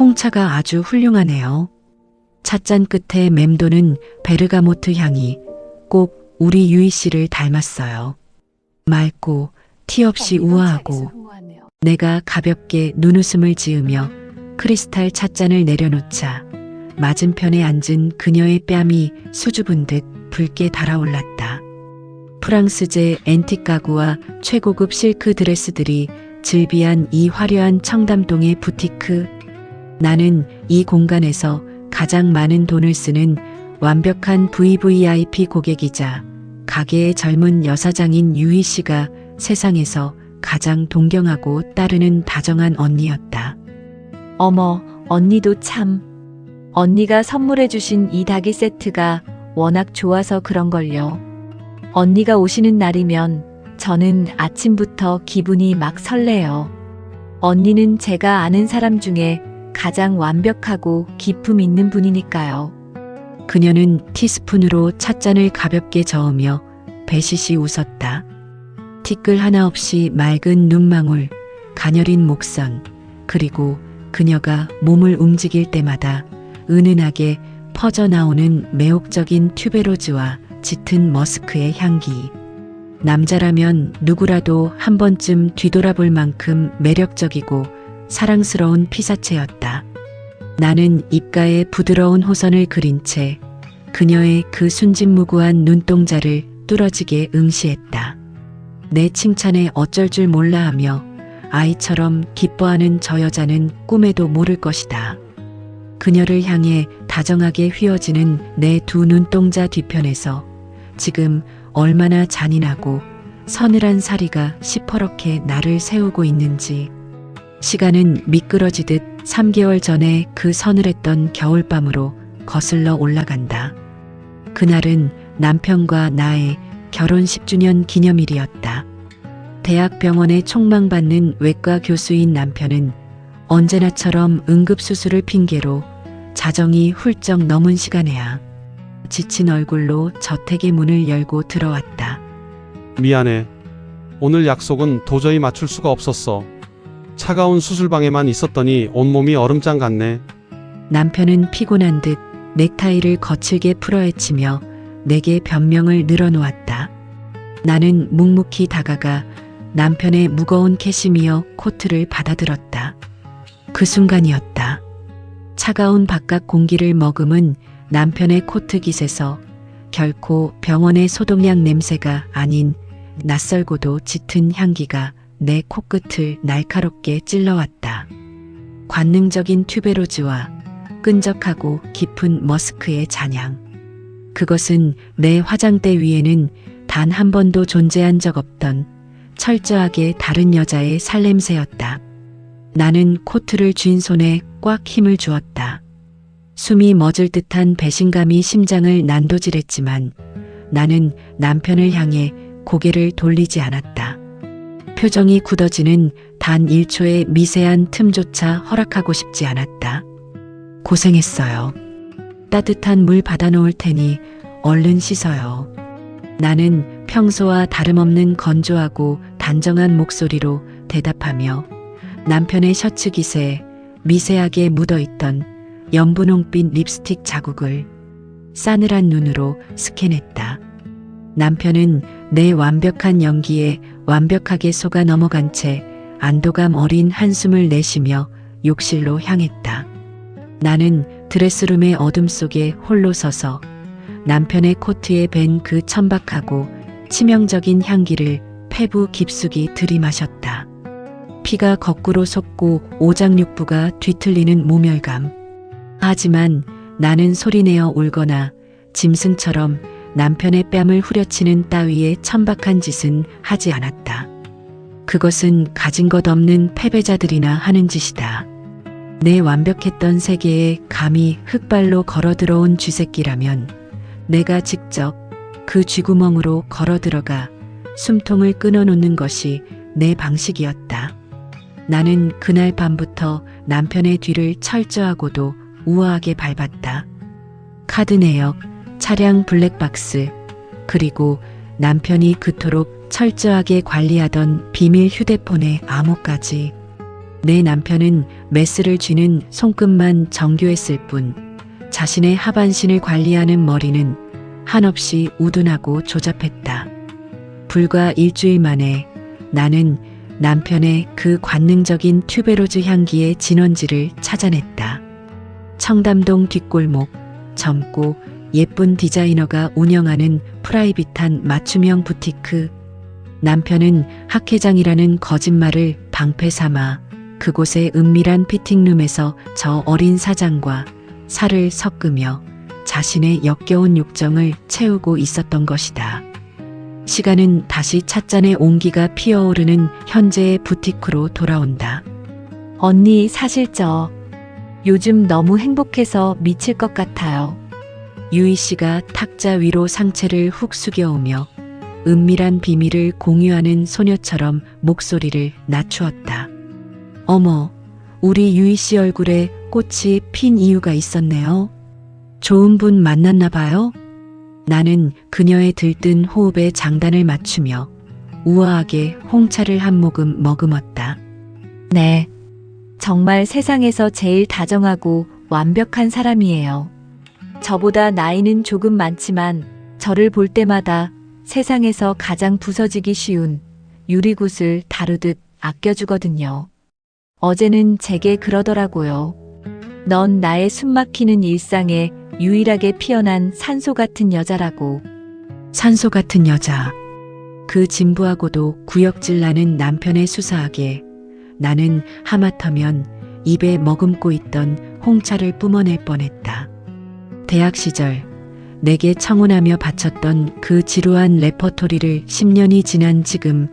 홍차가 아주 훌륭하네요. 찻잔 끝에 맴도는 베르가모트 향이 꼭 우리 유희 씨를 닮았어요. 맑고 티 없이 우아하고. 내가 가볍게 눈웃음을 지으며 크리스탈 찻잔을 내려놓자 맞은편에 앉은 그녀의 뺨이 수줍은 듯 붉게 달아올랐다. 프랑스제 앤틱 가구와 최고급 실크 드레스들이 즐비한 이 화려한 청담동의 부티크. 나는 이 공간에서 가장 많은 돈을 쓰는 완벽한 VVIP 고객이자 가게의 젊은 여사장인 유희 씨가 세상에서 가장 동경하고 따르는 다정한 언니였다. 어머, 언니도 참. 언니가 선물해 주신 이 닭이 세트가 워낙 좋아서 그런걸요. 언니가 오시는 날이면 저는 아침부터 기분이 막 설레요. 언니는 제가 아는 사람 중에 가장 완벽하고 기품 있는 분이니까요. 그녀는 티스푼으로 찻잔을 가볍게 저으며 배시시 웃었다. 티끌 하나 없이 맑은 눈망울, 가녀린 목선, 그리고 그녀가 몸을 움직일 때마다 은은하게 퍼져나오는 매혹적인 튜베로즈와 짙은 머스크의 향기. 남자라면 누구라도 한 번쯤 뒤돌아볼 만큼 매력적이고 사랑스러운 피사체였다. 나는 입가에 부드러운 호선을 그린 채 그녀의 그 순진무구한 눈동자를 뚫어지게 응시했다. 내 칭찬에 어쩔 줄 몰라 하며 아이처럼 기뻐하는 저 여자는 꿈에도 모를 것이다. 그녀를 향해 다정하게 휘어지는 내 두 눈동자 뒤편에서 지금 얼마나 잔인하고 서늘한 사리가 시퍼렇게 나를 세우고 있는지. 시간은 미끄러지듯 3개월 전에 그 서늘했던 겨울밤으로 거슬러 올라간다. 그날은 남편과 나의 결혼 10주년 기념일이었다. 대학병원에 촉망받는 외과 교수인 남편은 언제나처럼 응급수술을 핑계로 자정이 훌쩍 넘은 시간에야 지친 얼굴로 저택의 문을 열고 들어왔다. 미안해. 오늘 약속은 도저히 맞출 수가 없었어. 차가운 수술방에만 있었더니 온몸이 얼음장 같네. 남편은 피곤한 듯 넥타이를 거칠게 풀어헤치며 내게 변명을 늘어놓았다. 나는 묵묵히 다가가 남편의 무거운 캐시미어 코트를 받아들었다. 그 순간이었다. 차가운 바깥 공기를 머금은 남편의 코트 깃에서 결코 병원의 소독약 냄새가 아닌 낯설고도 짙은 향기가 내 코끝을 날카롭게 찔러왔다. 관능적인 튜베로즈와 끈적하고 깊은 머스크의 잔향. 그것은 내 화장대 위에는 단 한 번도 존재한 적 없던 철저하게 다른 여자의 살냄새였다. 나는 코트를 쥔 손에 꽉 힘을 주었다. 숨이 멎을 듯한 배신감이 심장을 난도질했지만 나는 남편을 향해 고개를 돌리지 않았다. 표정이 굳어지는 단 1초의 미세한 틈조차 허락하고 싶지 않았다. 고생했어요. 따뜻한 물 받아놓을 테니 얼른 씻어요. 나는 평소와 다름없는 건조하고 단정한 목소리로 대답하며 남편의 셔츠 깃에 미세하게 묻어있던 연분홍빛 립스틱 자국을 싸늘한 눈으로 스캔했다. 남편은 내 완벽한 연기에 완벽하게 속아 넘어간 채 안도감 어린 한숨을 내쉬며 욕실로 향했다. 나는 드레스룸의 어둠 속에 홀로 서서 남편의 코트에 밴 그 천박하고 치명적인 향기를 폐부 깊숙이 들이마셨다. 피가 거꾸로 솟고 오장육부가 뒤틀리는 모멸감. 하지만 나는 소리내어 울거나 짐승처럼 남편의 뺨을 후려치는 따위의 천박한 짓은 하지 않았다. 그것은 가진 것 없는 패배자들이나 하는 짓이다. 내 완벽했던 세계에 감히 흑발로 걸어 들어온 쥐새끼라면 내가 직접 그 쥐구멍으로 걸어 들어가 숨통을 끊어놓는 것이 내 방식이었다. 나는 그날 밤부터 남편의 뒤를 철저하고도 우아하게 밟았다. 카드 내역, 차량 블랙박스, 그리고 남편이 그토록 철저하게 관리하던 비밀 휴대폰의 암호까지. 내 남편은 메스를 쥐는 손끝만 정교했을 뿐 자신의 하반신을 관리하는 머리는 한없이 우둔하고 조잡했다. 불과 일주일 만에 나는 남편의 그 관능적인 튜베로즈 향기의 진원지를 찾아냈다. 청담동 뒷골목, 젊고 예쁜 디자이너가 운영하는 프라이빗한 맞춤형 부티크. 남편은 학회장이라는 거짓말을 방패 삼아 그곳의 은밀한 피팅룸에서 저 어린 사장과 살을 섞으며 자신의 역겨운 욕정을 채우고 있었던 것이다. 시간은 다시 찻잔의 온기가 피어오르는 현재의 부티크로 돌아온다. 언니, 사실 요즘 너무 행복해서 미칠 것 같아요. 유희 씨가 탁자 위로 상체를 훅 숙여오며 은밀한 비밀을 공유하는 소녀처럼 목소리를 낮추었다. 어머, 우리 유희 씨 얼굴에 꽃이 핀 이유가 있었네요. 좋은 분 만났나 봐요? 나는 그녀의 들뜬 호흡에 장단을 맞추며 우아하게 홍차를 한 모금 머금었다. 네. 정말 세상에서 제일 다정하고 완벽한 사람이에요. 저보다 나이는 조금 많지만 저를 볼 때마다 세상에서 가장 부서지기 쉬운 유리굿을 다루듯 아껴주거든요. 어제는 제게 그러더라고요. 넌 나의 숨막히는 일상에 유일하게 피어난 산소 같은 여자라고. 산소 같은 여자. 그 진부하고도 구역질 나는 남편의 수사하게 나는 하마터면 입에 머금고 있던 홍차를 뿜어낼 뻔했다. 대학 시절 내게 청혼하며 바쳤던 그 지루한 레퍼토리를 10년이 지난 지금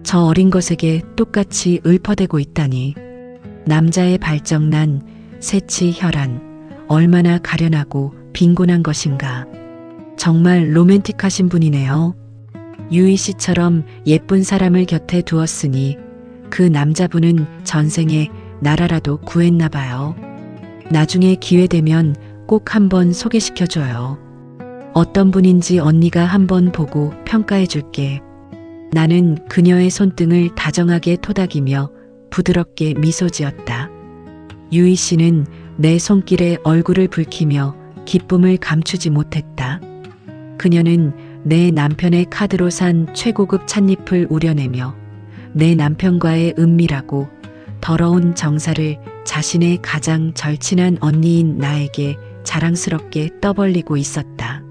저 어린 것에게 똑같이 읊어대고 있다니. 남자의 발정난 새치 혈안 얼마나 가련하고 빈곤한 것인가. 정말 로맨틱하신 분이네요. 유희 씨처럼 예쁜 사람을 곁에 두었으니 그 남자분은 전생에 나라라도 구했나 봐요. 나중에 기회되면 꼭 한번 소개시켜줘요. 어떤 분인지 언니가 한번 보고 평가해 줄게. 나는 그녀의 손등을 다정하게 토닥이며 부드럽게 미소 지었다. 유희 씨는 내 손길에 얼굴을 붉히며 기쁨을 감추지 못했다. 그녀는 내 남편의 카드로 산 최고급 찻잎을 우려내며 내 남편과의 은밀하고 더러운 정사를 자신의 가장 절친한 언니인 나에게 자랑스럽게 떠벌리고 있었다.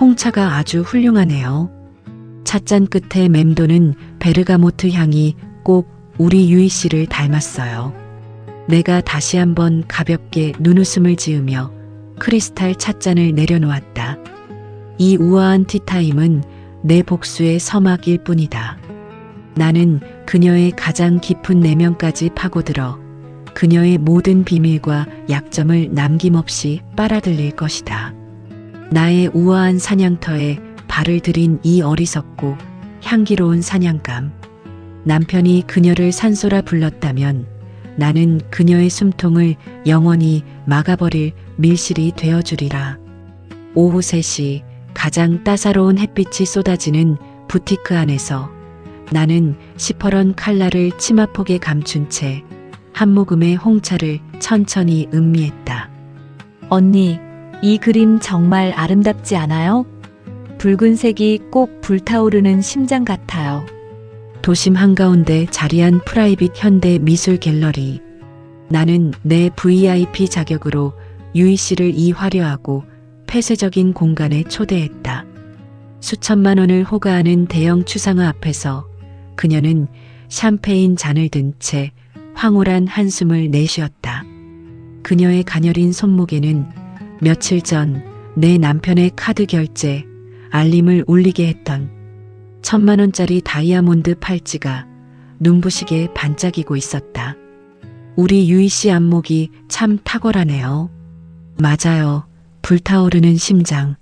홍차가 아주 훌륭하네요. 찻잔 끝에 맴도는 베르가모트 향이 꼭 우리 유희 씨를 닮았어요. 내가 다시 한번 가볍게 눈웃음을 지으며 크리스탈 찻잔을 내려놓았다. 이 우아한 티타임은 내 복수의 서막일 뿐이다. 나는 그녀의 가장 깊은 내면까지 파고들어 그녀의 모든 비밀과 약점을 남김없이 빨아들일 것이다. 나의 우아한 사냥터에 발을 들인 이 어리석고 향기로운 사냥감. 남편이 그녀를 산소라 불렀다면 나는 그녀의 숨통을 영원히 막아버릴 밀실이 되어주리라. 오후 3시 가장 따사로운 햇빛이 쏟아지는 부티크 안에서 나는 시퍼런 칼라를 치마폭에 감춘 채 한 모금의 홍차를 천천히 음미했다. 언니, 이 그림 정말 아름답지 않아요? 붉은색이 꼭 불타오르는 심장 같아요. 도심 한가운데 자리한 프라이빗 현대 미술 갤러리. 나는 내 VIP 자격으로 유희 씨를 이 화려하고 폐쇄적인 공간에 초대했다. 수천만 원을 호가하는 대형 추상화 앞에서 그녀는 샴페인 잔을 든 채 황홀한 한숨을 내쉬었다. 그녀의 가녀린 손목에는 며칠 전 내 남편의 카드 결제 알림을 울리게 했던 1,000만 원짜리 다이아몬드 팔찌가 눈부시게 반짝이고 있었다. 우리 유희 씨 안목이 참 탁월하네요. 맞아요. 불타오르는 심장.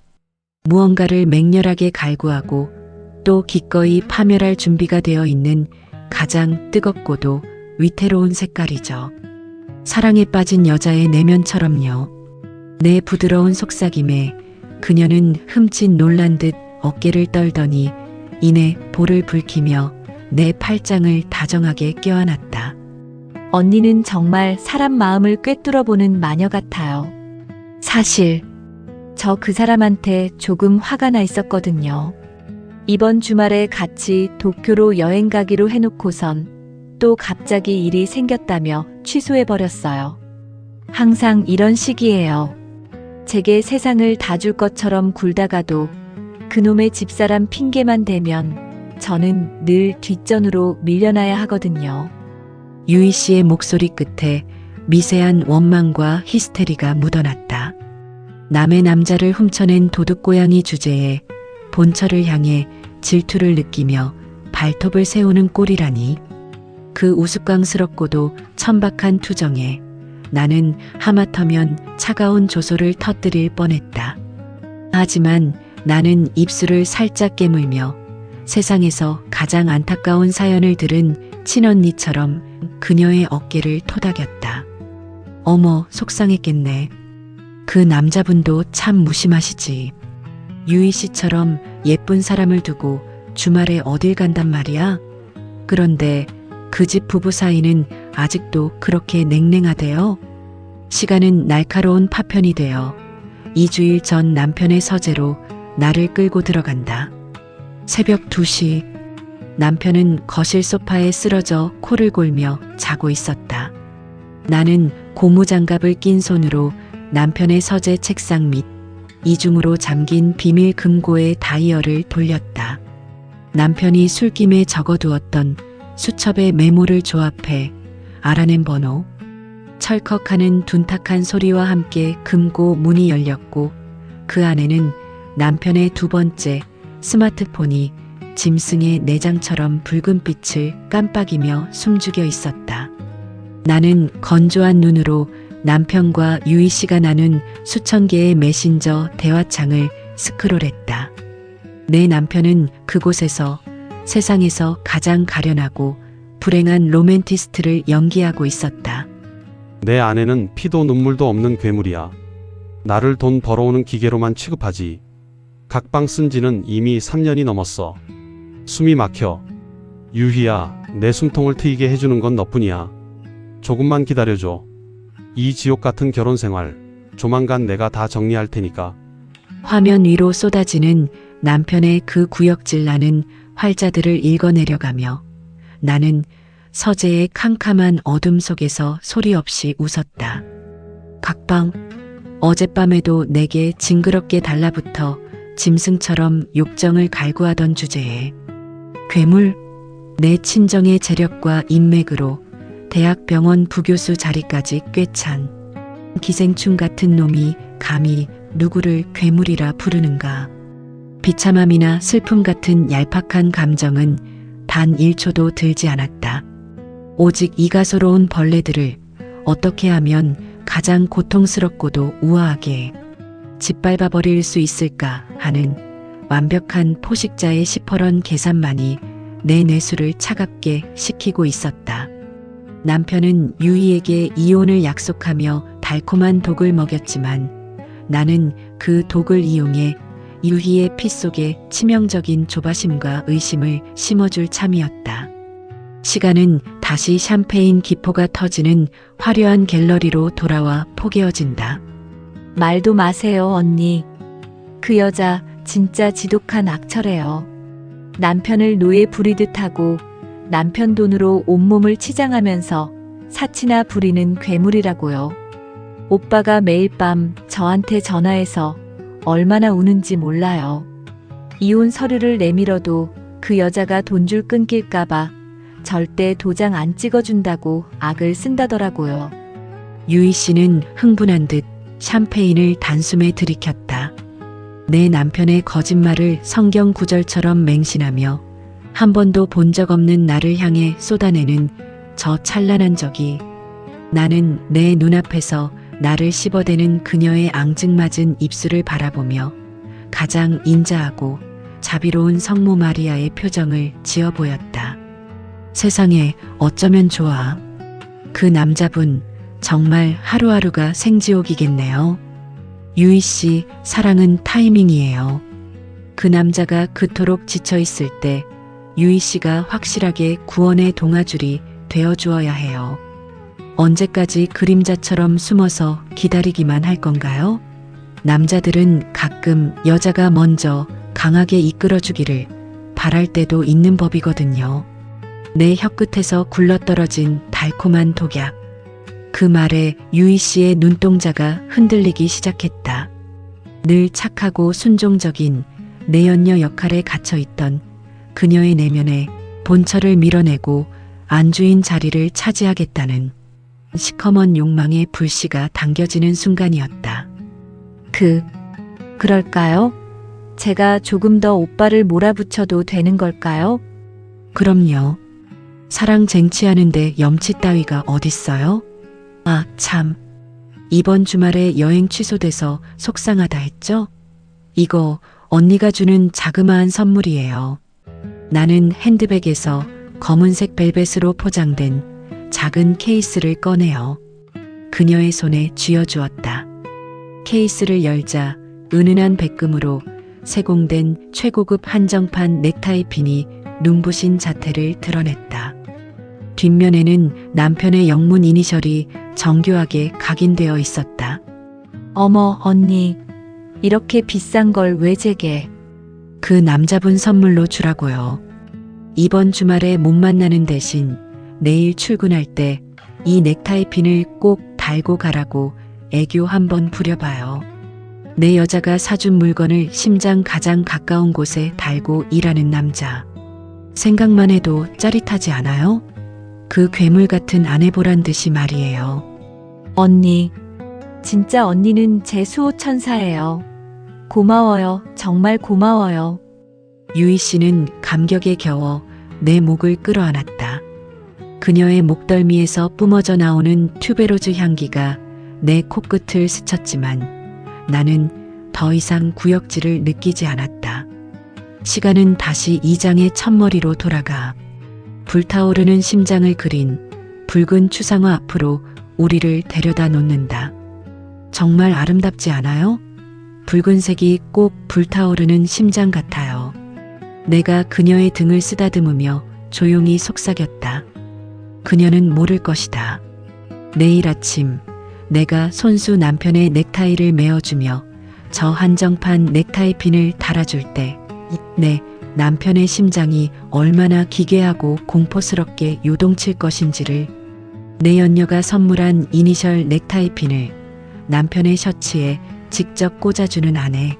무언가를 맹렬하게 갈구하고 또 기꺼이 파멸할 준비가 되어 있는 가장 뜨겁고도 위태로운 색깔이죠. 사랑에 빠진 여자의 내면처럼요. 내 부드러운 속삭임에 그녀는 흠칫 놀란 듯 어깨를 떨더니 이내 볼을 붉히며 내 팔짱을 다정하게 껴안았다. 언니는 정말 사람 마음을 꿰뚫어보는 마녀 같아요. 사실 저 그 사람한테 조금 화가 나 있었거든요. 이번 주말에 같이 도쿄로 여행 가기로 해놓고선 또 갑자기 일이 생겼다며 취소해버렸어요. 항상 이런 식이에요. 제게 세상을 다 줄 것처럼 굴다가도 그놈의 집사람 핑계만 대면 저는 늘 뒷전으로 밀려나야 하거든요. 유희 씨의 목소리 끝에 미세한 원망과 히스테리가 묻어났다. 남의 남자를 훔쳐낸 도둑고양이 주제에 본처를 향해 질투를 느끼며 발톱을 세우는 꼴이라니. 그 우스꽝스럽고도 천박한 투정에 나는 하마터면 차가운 조소를 터뜨릴 뻔했다. 하지만 나는 입술을 살짝 깨물며 세상에서 가장 안타까운 사연을 들은 친언니처럼 그녀의 어깨를 토닥였다. 어머, 속상했겠네. 그 남자분도 참 무심하시지. 유희 씨처럼 예쁜 사람을 두고 주말에 어딜 간단 말이야? 그런데 그 집 부부 사이는 아직도 그렇게 냉랭하대요. 시간은 날카로운 파편이 되어 2주일 전 남편의 서재로 나를 끌고 들어간다. 새벽 2시 남편은 거실 소파에 쓰러져 코를 골며 자고 있었다. 나는 고무장갑을 낀 손으로 남편의 서재 책상 밑 이중으로 잠긴 비밀 금고의 다이얼을 돌렸다. 남편이 술김에 적어두었던 수첩의 메모를 조합해 알아낸 번호. 철컥하는 둔탁한 소리와 함께 금고 문이 열렸고 그 안에는 남편의 두 번째 스마트폰이 짐승의 내장처럼 붉은 빛을 깜빡이며 숨죽여 있었다. 나는 건조한 눈으로 남편과 유희 씨가 나눈 수천 개의 메신저 대화창을 스크롤했다. 내 남편은 그곳에서 세상에서 가장 가련하고 불행한 로맨티스트를 연기하고 있었다. 내 아내는 피도 눈물도 없는 괴물이야. 나를 돈 벌어오는 기계로만 취급하지. 각방 쓴 지는 이미 3년이 넘었어. 숨이 막혀. 유희야, 내 숨통을 트이게 해주는 건 너뿐이야. 조금만 기다려줘. 이 지옥 같은 결혼 생활, 조만간 내가 다 정리할 테니까. 화면 위로 쏟아지는 남편의 그 구역질 나는 활자들을 읽어내려가며 나는 서재의 캄캄한 어둠 속에서 소리 없이 웃었다. 각방, 어젯밤에도 내게 징그럽게 달라붙어 짐승처럼 욕정을 갈구하던 주제에 괴물, 내 친정의 재력과 인맥으로 대학병원 부교수 자리까지 꿰찬 기생충 같은 놈이 감히 누구를 괴물이라 부르는가. 비참함이나 슬픔 같은 얄팍한 감정은 단 1초도 들지 않았다. 오직 이가소로운 벌레들을 어떻게 하면 가장 고통스럽고도 우아하게 짓밟아 버릴 수 있을까 하는 완벽한 포식자의 시퍼런 계산만이 내 뇌수를 차갑게 식히고 있었다. 남편은 유희에게 이혼을 약속하며 달콤한 독을 먹였지만 나는 그 독을 이용해 유희의 피 속에 치명적인 조바심과 의심을 심어줄 참이었다. 시간은 다시 샴페인 기포가 터지는 화려한 갤러리로 돌아와 포개어진다. 말도 마세요, 언니. 그 여자 진짜 지독한 악처래요. 남편을 노예 부리듯 하고 남편 돈으로 온몸을 치장하면서 사치나 부리는 괴물이라고요. 오빠가 매일 밤 저한테 전화해서 얼마나 우는지 몰라요. 이혼 서류를 내밀어도 그 여자가 돈줄 끊길까봐 절대 도장 안 찍어준다고 악을 쓴다더라고요. 유희 씨는 흥분한 듯 샴페인을 단숨에 들이켰다. 내 남편의 거짓말을 성경 구절처럼 맹신하며 한 번도 본 적 없는 나를 향해 쏟아내는 저 찬란한 적이 나는 내 눈앞에서 나를 씹어대는 그녀의 앙증맞은 입술을 바라보며 가장 인자하고 자비로운 성모 마리아의 표정을 지어 보였다. 세상에 어쩌면 좋아. 그 남자분 정말 하루하루가 생지옥이겠네요. 유희 씨, 사랑은 타이밍이에요. 그 남자가 그토록 지쳐있을 때 유희 씨가 확실하게 구원의 동아줄이 되어주어야 해요. 언제까지 그림자처럼 숨어서 기다리기만 할 건가요? 남자들은 가끔 여자가 먼저 강하게 이끌어주기를 바랄 때도 있는 법이거든요. 내 혀끝에서 굴러떨어진 달콤한 독약. 그 말에 유희 씨의 눈동자가 흔들리기 시작했다. 늘 착하고 순종적인 내연녀 역할에 갇혀있던 그녀의 내면에 본처를 밀어내고 안주인 자리를 차지하겠다는 시커먼 욕망의 불씨가 당겨지는 순간이었다. 그럴까요? 제가 조금 더 오빠를 몰아붙여도 되는 걸까요? 그럼요. 사랑 쟁취하는데 염치 따위가 어딨어요? 아, 참. 이번 주말에 여행 취소돼서 속상하다 했죠? 이거 언니가 주는 자그마한 선물이에요. 나는 핸드백에서 검은색 벨벳으로 포장된 작은 케이스를 꺼내어 그녀의 손에 쥐어주었다. 케이스를 열자 은은한 백금으로 세공된 최고급 한정판 넥타이 핀이 눈부신 자태를 드러냈다. 뒷면에는 남편의 영문 이니셜이 정교하게 각인되어 있었다. 어머, 언니. 이렇게 비싼 걸 왜 제게? 그 남자분 선물로 주라고요. 이번 주말에 못 만나는 대신 내일 출근할 때 이 넥타이 핀을 꼭 달고 가라고 애교 한번 부려봐요. 내 여자가 사준 물건을 심장 가장 가까운 곳에 달고 일하는 남자. 생각만 해도 짜릿하지 않아요? 그 괴물 같은 아내 보란 듯이 말이에요. 언니. 진짜 언니는 제 수호천사예요. 고마워요. 정말 고마워요. 유희 씨는 감격에 겨워 내 목을 끌어안았다. 그녀의 목덜미에서 뿜어져 나오는 튜베로즈 향기가 내 코끝을 스쳤지만 나는 더 이상 구역질을 느끼지 않았다. 시간은 다시 2장의 첫머리로 돌아가 불타오르는 심장을 그린 붉은 추상화 앞으로 우리를 데려다 놓는다. 정말 아름답지 않아요? 붉은색이 꼭 불타오르는 심장 같아요. 내가 그녀의 등을 쓰다듬으며 조용히 속삭였다. 그녀는 모를 것이다. 내일 아침 내가 손수 남편의 넥타이를 메어주며 저 한정판 넥타이 핀을 달아줄 때 내 남편의 심장이 얼마나 기괴하고 공포스럽게 요동칠 것인지를 내 연녀가 선물한 이니셜 넥타이 핀을 남편의 셔츠에 직접 꽂아주는 아내.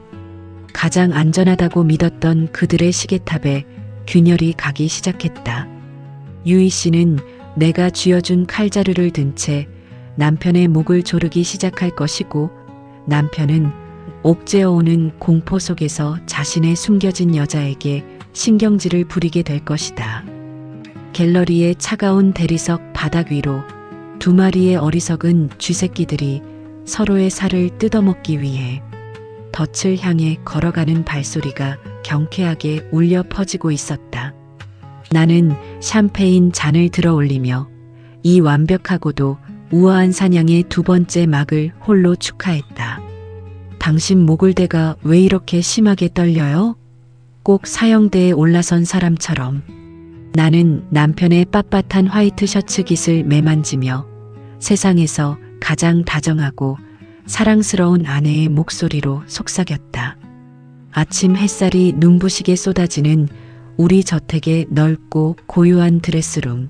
가장 안전하다고 믿었던 그들의 시계탑에 균열이 가기 시작했다. 유희 씨는 내가 쥐어준 칼자루를 든 채 남편의 목을 조르기 시작할 것이고 남편은 옥죄어오는 공포 속에서 자신의 숨겨진 여자에게 신경질을 부리게 될 것이다. 갤러리의 차가운 대리석 바닥 위로 두 마리의 어리석은 쥐새끼들이 서로의 살을 뜯어먹기 위해 덫을 향해 걸어가는 발소리가 경쾌하게 울려 퍼지고 있었다. 나는 샴페인 잔을 들어 올리며 이 완벽하고도 우아한 사냥의 두 번째 막을 홀로 축하했다. 당신 목을대가 왜 이렇게 심하게 떨려요? 꼭 사형대에 올라선 사람처럼. 나는 남편의 빳빳한 화이트 셔츠 깃을 매만지며 세상에서 가장 다정하고 사랑스러운 아내의 목소리로 속삭였다. 아침 햇살이 눈부시게 쏟아지는 우리 저택의 넓고 고요한 드레스룸.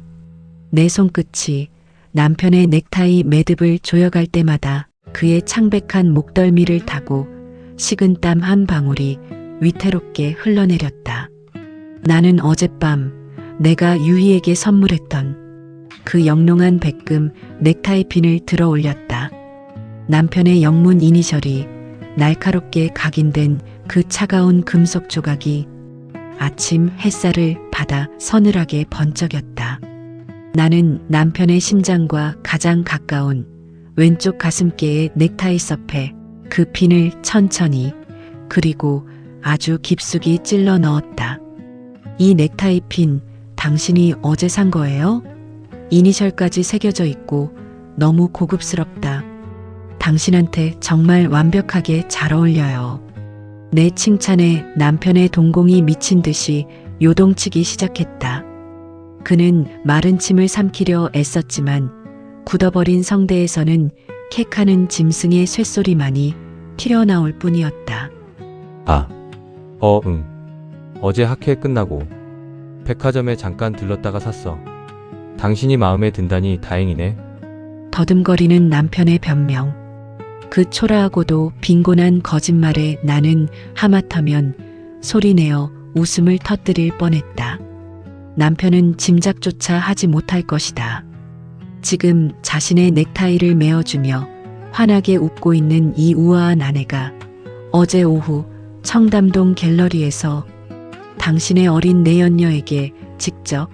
내 손끝이 남편의 넥타이 매듭을 조여갈 때마다 그의 창백한 목덜미를 타고 식은땀 한 방울이 위태롭게 흘러내렸다. 나는 어젯밤 내가 유희에게 선물했던 그 영롱한 백금 넥타이 핀을 들어 올렸다. 남편의 영문 이니셜이 날카롭게 각인된 그 차가운 금속 조각이 아침 햇살을 받아 서늘하게 번쩍였다. 나는 남편의 심장과 가장 가까운 왼쪽 가슴께의 넥타이 섭에 그 핀을 천천히 그리고 아주 깊숙이 찔러 넣었다. 이 넥타이 핀 당신이 어제 산 거예요? 이니셜까지 새겨져 있고 너무 고급스럽다. 당신한테 정말 완벽하게 잘 어울려요. 내 칭찬에 남편의 동공이 미친 듯이 요동치기 시작했다. 그는 마른 침을 삼키려 애썼지만 굳어버린 성대에서는 캑하는 짐승의 쇳소리만이 튀어나올 뿐이었다. 응. 어제 학회 끝나고 백화점에 잠깐 들렀다가 샀어. 당신이 마음에 든다니 다행이네. 더듬거리는 남편의 변명. 그 초라하고도 빈곤한 거짓말에 나는 하마터면 소리내어 웃음을 터뜨릴 뻔했다. 남편은 짐작조차 하지 못할 것이다. 지금 자신의 넥타이를 메어주며 환하게 웃고 있는 이 우아한 아내가 어제 오후 청담동 갤러리에서 당신의 어린 내연녀에게 직접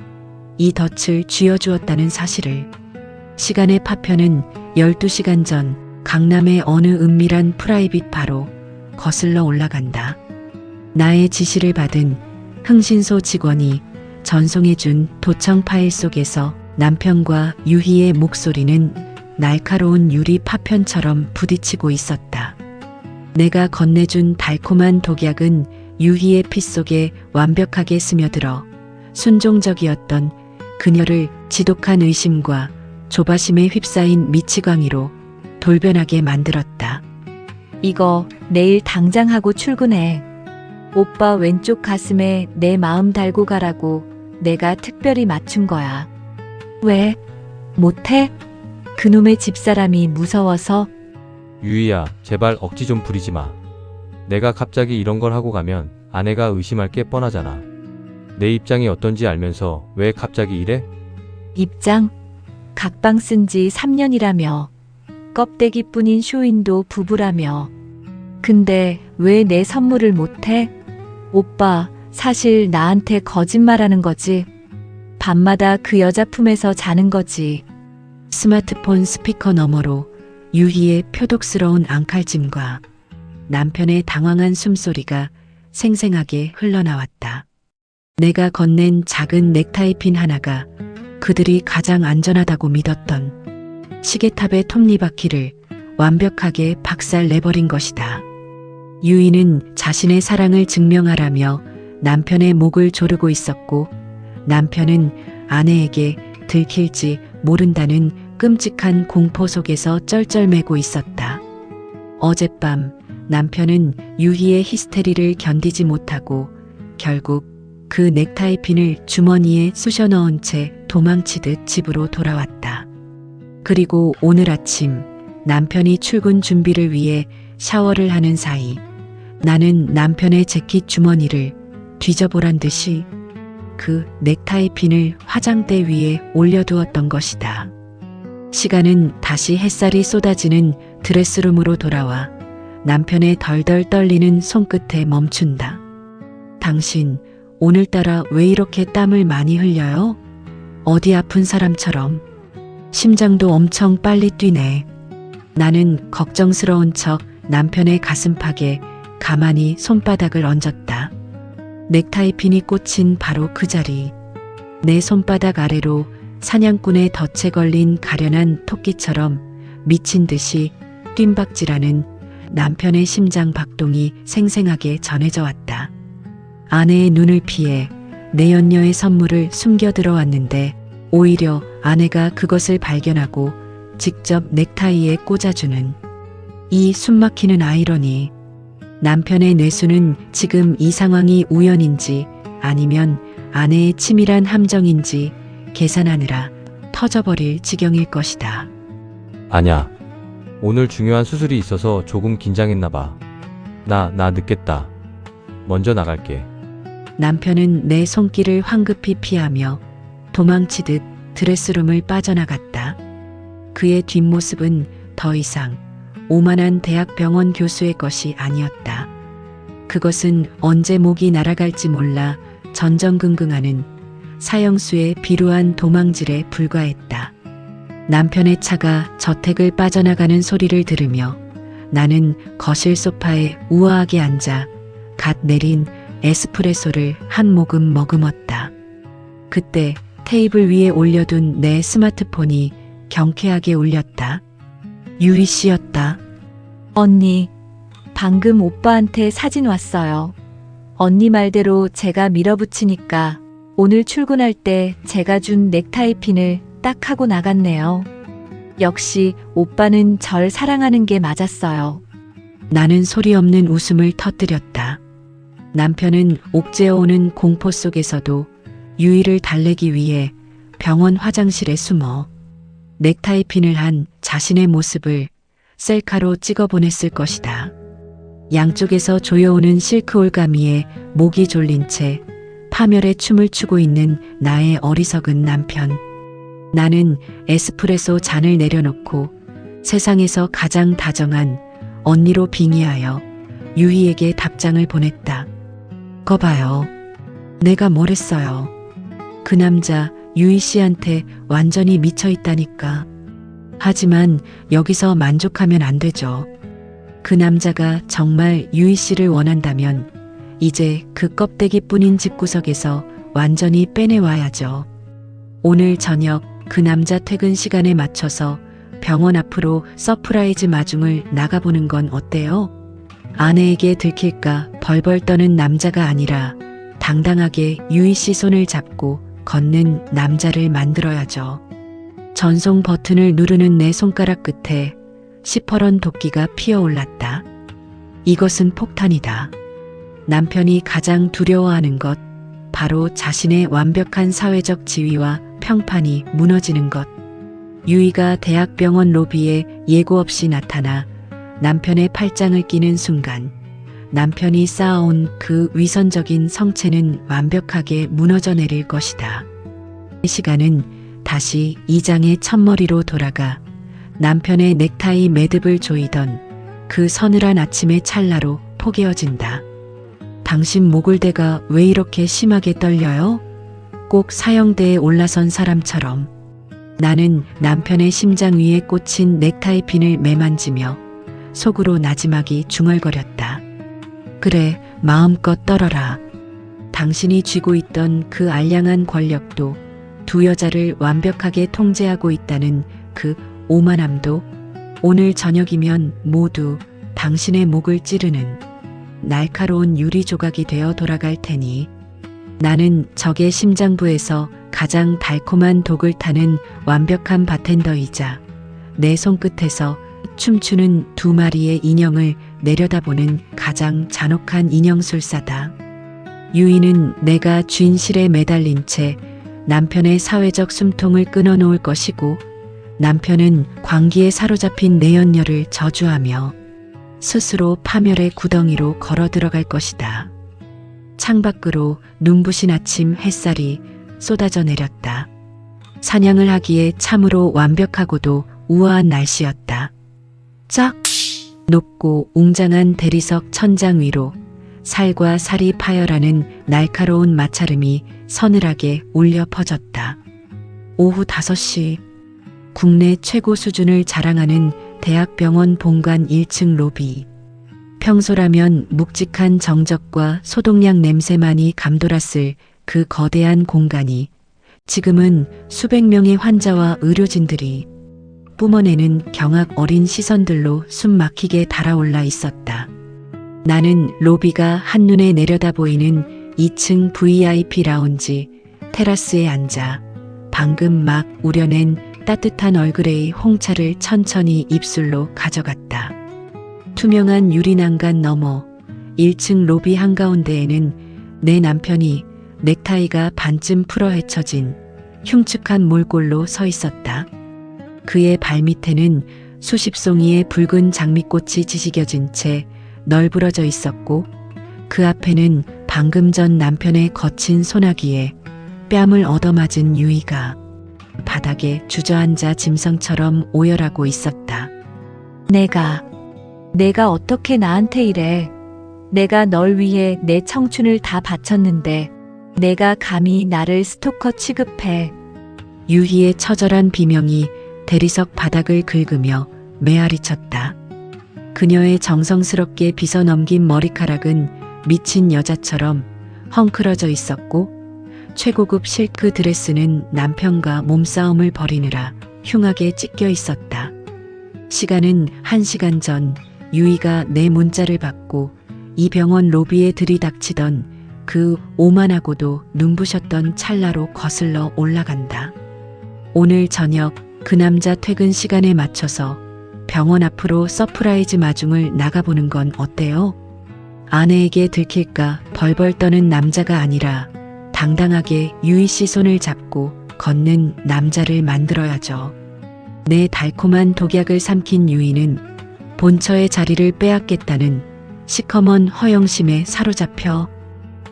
이 덫을 쥐어주었다는 사실을. 시간의 파편은 12시간 전 강남의 어느 은밀한 프라이빗 바로 거슬러 올라간다. 나의 지시를 받은 흥신소 직원이 전송해준 도청 파일 속에서 남편과 유희의 목소리는 날카로운 유리 파편처럼 부딪히고 있었다. 내가 건네준 달콤한 독약은 유희의 피 속에 완벽하게 스며들어 순종적이었던 그녀를 지독한 의심과 조바심에 휩싸인 미치광이로 돌변하게 만들었다. 이거 내일 당장 하고 출근해. 오빠 왼쪽 가슴에 내 마음 달고 가라고 내가 특별히 맞춘 거야. 왜? 못해? 그놈의 집사람이 무서워서? 유희야, 제발 억지 좀 부리지 마. 내가 갑자기 이런 걸 하고 가면 아내가 의심할 게 뻔하잖아. 내 입장이 어떤지 알면서 왜 갑자기 이래? 입장? 각방 쓴 지 3년이라며. 껍데기뿐인 쇼윈도 부부라며. 근데 왜 내 선물을 못해? 오빠, 사실 나한테 거짓말하는 거지. 밤마다 그 여자 품에서 자는 거지. 스마트폰 스피커 너머로 유희의 표독스러운 앙칼짐과 남편의 당황한 숨소리가 생생하게 흘러나왔다. 내가 건넨 작은 넥타이 핀 하나가 그들이 가장 안전하다고 믿었던 시계탑의 톱니바퀴를 완벽하게 박살내버린 것이다. 유희는 자신의 사랑을 증명하라며 남편의 목을 조르고 있었고, 남편은 아내에게 들킬지 모른다는 끔찍한 공포 속에서 쩔쩔매고 있었다. 어젯밤 남편은 유희의 히스테리를 견디지 못하고 결국 그 넥타이 핀을 주머니에 쑤셔 넣은 채 도망치듯 집으로 돌아왔다. 그리고 오늘 아침 남편이 출근 준비를 위해 샤워를 하는 사이 나는 남편의 재킷 주머니를 뒤져보란 듯이 그 넥타이 핀을 화장대 위에 올려두었던 것이다. 시간은 다시 햇살이 쏟아지는 드레스룸으로 돌아와 남편의 덜덜 떨리는 손끝에 멈춘다. 당신 오늘따라 왜 이렇게 땀을 많이 흘려요? 어디 아픈 사람처럼. 심장도 엄청 빨리 뛰네. 나는 걱정스러운 척 남편의 가슴팍에 가만히 손바닥을 얹었다. 넥타이 핀이 꽂힌 바로 그 자리. 내 손바닥 아래로 사냥꾼의 덫에 걸린 가련한 토끼처럼 미친 듯이 뜀박질하는 남편의 심장 박동이 생생하게 전해져 왔다. 아내의 눈을 피해 내연녀의 선물을 숨겨 들어왔는데 오히려 아내가 그것을 발견하고 직접 넥타이에 꽂아주는 이 숨막히는 아이러니. 남편의 뇌수는 지금 이 상황이 우연인지 아니면 아내의 치밀한 함정인지 계산하느라 터져버릴 지경일 것이다. 아냐. 오늘 중요한 수술이 있어서 조금 긴장했나 봐. 나 늦겠다. 먼저 나갈게. 남편은 내 손길을 황급히 피하며 도망치듯 드레스룸을 빠져나갔다. 그의 뒷모습은 더 이상 오만한 대학병원 교수의 것이 아니었다. 그것은 언제 목이 날아갈지 몰라 전전긍긍하는 사형수의 비루한 도망질에 불과했다. 남편의 차가 저택을 빠져나가는 소리를 들으며 나는 거실 소파에 우아하게 앉아 갓 내린 에스프레소를 한 모금 머금었다. 그때 테이블 위에 올려둔 내 스마트폰이 경쾌하게 울렸다. 유리 씨였다. 언니, 방금 오빠한테 사진 왔어요. 언니 말대로 제가 밀어붙이니까 오늘 출근할 때 제가 준 넥타이 핀을 딱 하고 나갔네요. 역시 오빠는 절 사랑하는 게 맞았어요. 나는 소리 없는 웃음을 터뜨렸다. 남편은 옥죄어오는 공포 속에서도 유이를 달래기 위해 병원 화장실에 숨어 넥타이 핀을 한 자신의 모습을 셀카로 찍어 보냈을 것이다. 양쪽에서 조여오는 실크 올가미에 목이 졸린 채 파멸의 춤을 추고 있는 나의 어리석은 남편. 나는 에스프레소 잔을 내려놓고 세상에서 가장 다정한 언니로 빙의하여 유희에게 답장을 보냈다. 거봐요. 내가 뭘 했어요. 그 남자 유희 씨한테 완전히 미쳐 있다니까. 하지만 여기서 만족하면 안 되죠. 그 남자가 정말 유희 씨를 원한다면 이제 그 껍데기뿐인 집구석에서 완전히 빼내와야죠. 오늘 저녁 그 남자 퇴근 시간에 맞춰서 병원 앞으로 서프라이즈 마중을 나가보는 건 어때요? 아내에게 들킬까 벌벌 떠는 남자가 아니라 당당하게 유희 씨 손을 잡고 걷는 남자를 만들어야죠. 전송 버튼을 누르는 내 손가락 끝에 시퍼런 도끼가 피어올랐다. 이것은 폭탄이다. 남편이 가장 두려워하는 것, 바로 자신의 완벽한 사회적 지위와 평판이 무너지는 것. 유이가 대학병원 로비에 예고 없이 나타나 남편의 팔짱을 끼는 순간 남편이 쌓아온 그 위선적인 성체는 완벽하게 무너져 내릴 것이다. 시간은 다시 2장의 첫머리로 돌아가 남편의 넥타이 매듭을 조이던 그 서늘한 아침의 찰나로 포개어진다. 당신 목을대가 왜 이렇게 심하게 떨려요? 꼭 사형대에 올라선 사람처럼. 나는 남편의 심장 위에 꽂힌 넥타이 핀을 매만지며 속으로 나지막이 중얼거렸다. 그래, 마음껏 떨어라. 당신이 쥐고 있던 그 알량한 권력도 두 여자를 완벽하게 통제하고 있다는 그 오만함도 오늘 저녁이면 모두 당신의 목을 찌르는 날카로운 유리 조각이 되어 돌아갈 테니 나는 적의 심장부에서 가장 달콤한 독을 타는 완벽한 바텐더이자 내 손끝에서 춤추는 두 마리의 인형을 내려다보는 가장 잔혹한 인형술사다. 유이는 내가 쥔실에 매달린 채 남편의 사회적 숨통을 끊어놓을 것이고 남편은 광기에 사로잡힌 내연녀를 저주하며 스스로 파멸의 구덩이로 걸어 들어갈 것이다. 창밖으로 눈부신 아침 햇살이 쏟아져 내렸다. 사냥을 하기에 참으로 완벽하고도 우아한 날씨였다. 쫙 높고 웅장한 대리석 천장 위로 살과 살이 파열하는 날카로운 마찰음이 서늘하게 울려 퍼졌다. 오후 5시 국내 최고 수준을 자랑하는 대학병원 본관 1층 로비. 평소라면 묵직한 정적과 소독약 냄새만이 감돌았을 그 거대한 공간이 지금은 수백 명의 환자와 의료진들이 뿜어내는 경악 어린 시선들로 숨 막히게 달아올라 있었다. 나는 로비가 한눈에 내려다 보이는 2층 VIP 라운지 테라스에 앉아 방금 막 우려낸 따뜻한 얼그레이 홍차를 천천히 입술로 가져갔다. 투명한 유리난간 너머 1층 로비 한가운데에는 내 남편이 넥타이가 반쯤 풀어 헤쳐진 흉측한 몰골로 서 있었다. 그의 발밑에는 수십 송이의 붉은 장미꽃이 지시겨진 채 널브러져 있었고 그 앞에는 방금 전 남편의 거친 소나기에 뺨을 얻어맞은 유이가 바닥에 주저앉아 짐승처럼 오열하고 있었다. 내가 어떻게 나한테 이래. 내가 널 위해 내 청춘을 다 바쳤는데 내가 감히 나를 스토커 취급해. 유희의 처절한 비명이 대리석 바닥을 긁으며 메아리쳤다. 그녀의 정성스럽게 빗어넘긴 머리카락은 미친 여자처럼 헝클어져 있었고 최고급 실크 드레스는 남편과 몸싸움을 벌이느라 흉하게 찢겨 있었다. 시간은 1시간 전 유이가 내 문자를 받고 이 병원 로비에 들이닥치던 그 오만하고도 눈부셨던 찰나로 거슬러 올라간다. 오늘 저녁 그 남자 퇴근 시간에 맞춰서 병원 앞으로 서프라이즈 마중을 나가보는 건 어때요? 아내에게 들킬까 벌벌 떠는 남자가 아니라 당당하게 유희 씨 손을 잡고 걷는 남자를 만들어야죠. 내 달콤한 독약을 삼킨 유희는 본처의 자리를 빼앗겠다는 시커먼 허영심에 사로잡혀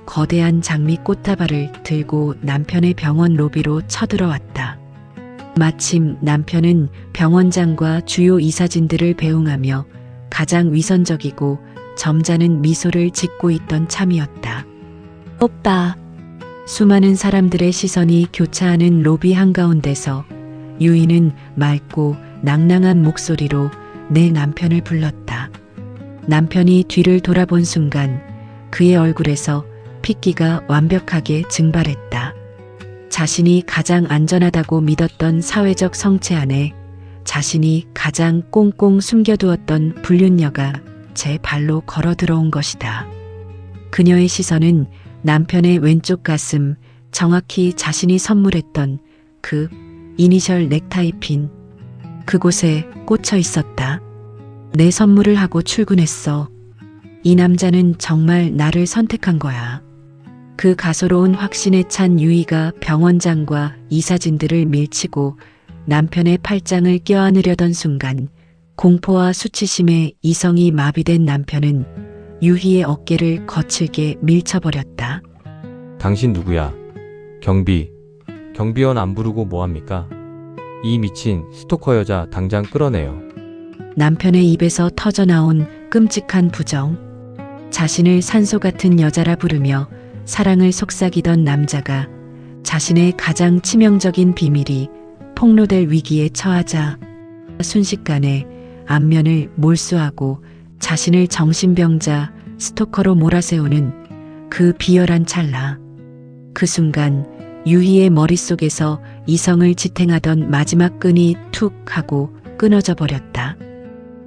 거대한 장미 꽃다발을 들고 남편의 병원 로비로 쳐들어왔다. 마침 남편은 병원장과 주요 이사진들을 배웅하며 가장 위선적이고 점잖은 미소를 짓고 있던 참이었다. 오빠, 수많은 사람들의 시선이 교차하는 로비 한가운데서 유희는 맑고 낭낭한 목소리로 내 남편을 불렀다. 남편이 뒤를 돌아본 순간 그의 얼굴에서 핏기가 완벽하게 증발했다. 자신이 가장 안전하다고 믿었던 사회적 성체 안에 자신이 가장 꽁꽁 숨겨두었던 불륜녀가 제 발로 걸어 들어온 것이다. 그녀의 시선은 남편의 왼쪽 가슴, 정확히 자신이 선물했던 그 이니셜 넥타이 핀 그곳에 꽂혀 있었다. 내 선물을 하고 출근했어. 이 남자는 정말 나를 선택한 거야. 그 가소로운 확신에 찬 유희가 병원장과 이사진들을 밀치고 남편의 팔짱을 껴안으려던 순간 공포와 수치심에 이성이 마비된 남편은 유희의 어깨를 거칠게 밀쳐버렸다. 당신 누구야? 경비원 안 부르고 뭐합니까? 이 미친 스토커 여자 당장 끌어내요. 남편의 입에서 터져나온 끔찍한 부정. 자신을 산소 같은 여자라 부르며 사랑을 속삭이던 남자가 자신의 가장 치명적인 비밀이 폭로될 위기에 처하자 순식간에 안면을 몰수하고 자신을 정신병자 스토커로 몰아세우는 그 비열한 찰나. 그 순간 유희의 머릿속에서 이성을 지탱하던 마지막 끈이 툭 하고 끊어져 버렸다.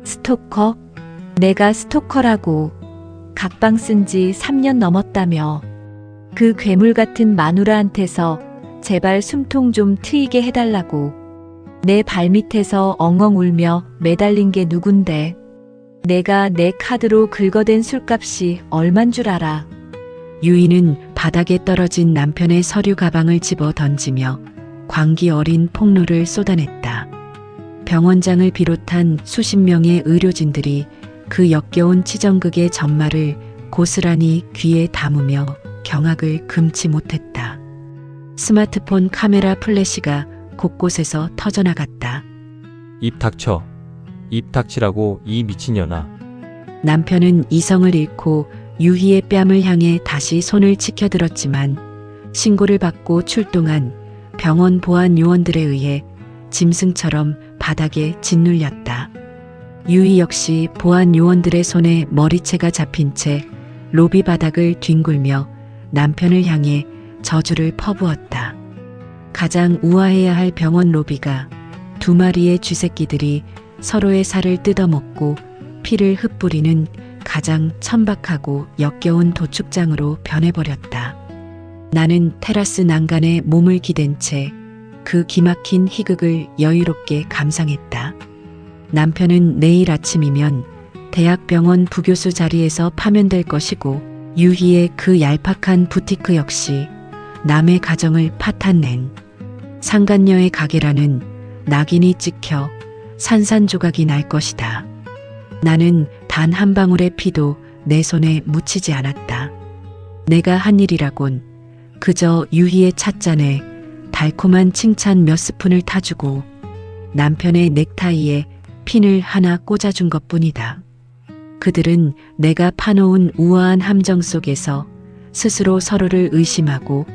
스토커? 내가 스토커라고. 각방 쓴 지 3년 넘었다며. 그 괴물 같은 마누라한테서 제발 숨통 좀 트이게 해달라고. 내 발밑에서 엉엉 울며 매달린 게 누군데. 내가 내 카드로 긁어댄 술값이 얼만 줄 알아. 유희는 바닥에 떨어진 남편의 서류 가방을 집어 던지며 광기 어린 폭로를 쏟아냈다. 병원장을 비롯한 수십 명의 의료진들이 그 역겨운 치정극의 전말을 고스란히 귀에 담으며 경악을 금치 못했다. 스마트폰 카메라 플래시가 곳곳에서 터져나갔다. 입 닥쳐. 입 닥치라고 이 미친년아. 남편은 이성을 잃고 유희의 뺨을 향해 다시 손을 치켜들었지만 신고를 받고 출동한 병원 보안 요원들에 의해 짐승처럼 바닥에 짓눌렸다. 유희 역시 보안 요원들의 손에 머리채가 잡힌 채 로비 바닥을 뒹굴며 남편을 향해 저주를 퍼부었다. 가장 우아해야 할 병원 로비가 두 마리의 쥐새끼들이 서로의 살을 뜯어먹고 피를 흩뿌리는 가장 천박하고 역겨운 도축장으로 변해버렸다. 나는 테라스 난간에 몸을 기댄 채 그 기막힌 희극을 여유롭게 감상했다. 남편은 내일 아침이면 대학병원 부교수 자리에서 파면될 것이고 유희의 그 얄팍한 부티크 역시 남의 가정을 파탄낸 상간녀의 가게라는 낙인이 찍혀 산산조각이 날 것이다. 나는 단 한 방울의 피도 내 손에 묻히지 않았다. 내가 한 일이라곤 그저 유희의 찻잔에 달콤한 칭찬 몇 스푼을 타주고 남편의 넥타이에 핀을 하나 꽂아준 것뿐이다. 그들은 내가 파놓은 우아한 함정 속에서 스스로 서로를 의심하고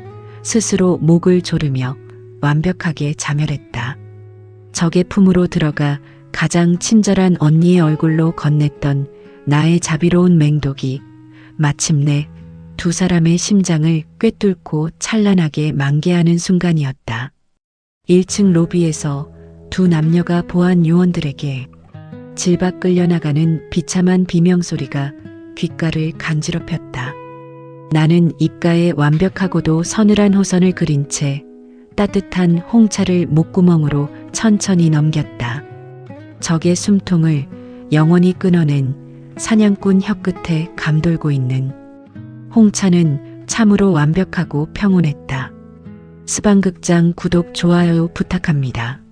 스스로 목을 조르며 완벽하게 자멸했다. 적의 품으로 들어가 가장 친절한 언니의 얼굴로 건넸던 나의 자비로운 맹독이 마침내 두 사람의 심장을 꿰뚫고 찬란하게 만개하는 순간이었다. 1층 로비에서 두 남녀가 보안 요원들에게 질박 끌려나가는 비참한 비명소리가 귓가를 간지럽혔다. 나는 입가에 완벽하고도 서늘한 호선을 그린 채 따뜻한 홍차를 목구멍으로 천천히 넘겼다. 적의 숨통을 영원히 끊어낸 사냥꾼 혀끝에 감돌고 있는 홍차는 참으로 완벽하고 평온했다. 스방극장 구독, 좋아요 부탁합니다.